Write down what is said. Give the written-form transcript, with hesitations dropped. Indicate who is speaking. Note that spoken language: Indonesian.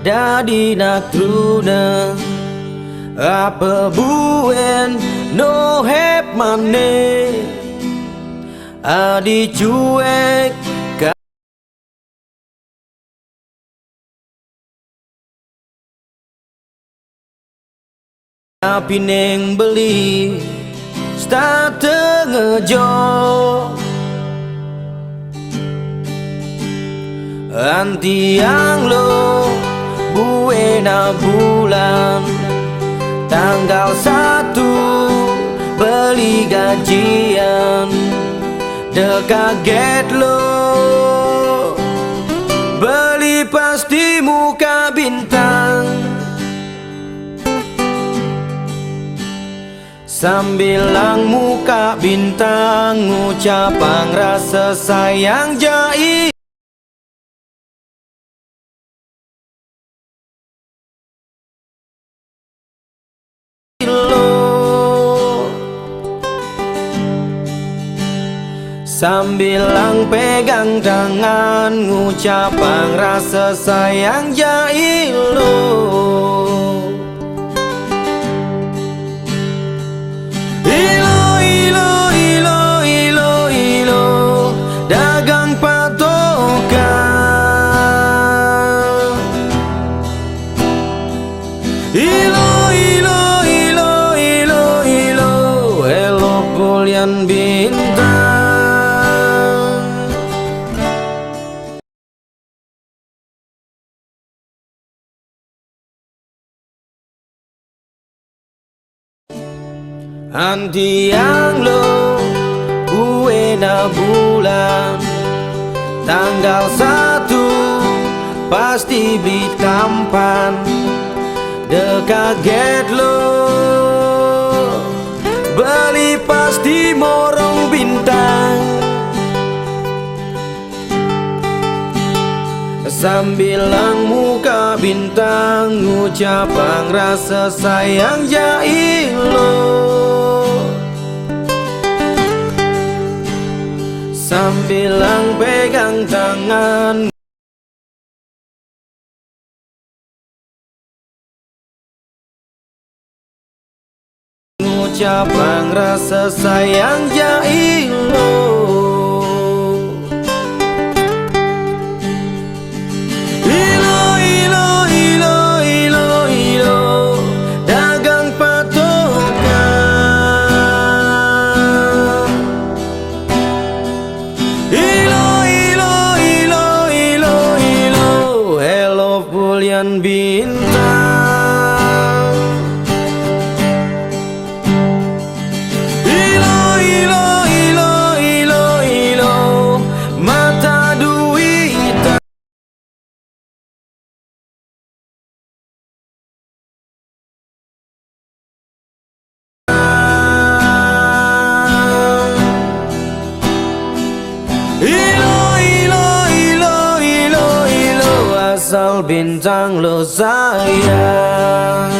Speaker 1: dadi nakruna apa buen no hep mane adi cuek tapi neng beli state ngejo antiang lo buena bulan tanggal 1 beli gajian de kaget lo beli pasti muka bintang sambilang muka bintang ngucapang rasa sayang jai sambilang pegang tangan ngucapang rasa sayang jai lo ilo ilo ilo ilo ilo dagang patokan ilo ilo ilo ilo ilo elok kulian bintang antiang lo buena bulan tanggal 1 pasti beli tampan de kaget lo beli pasti morong bintang sambilang muka bintang ngucapang rasa sayang jai lo sambilang pegang tangan ngucapang rasa sayang jai lo ilo ilo ilo ilo ilo dagang patokan ilo ilo ilo ilo ilo hello pulian bintang ilo ilo ilo ilo ilo mata duitan ilo ilo ilo ilo ilo asal bintang lo sayang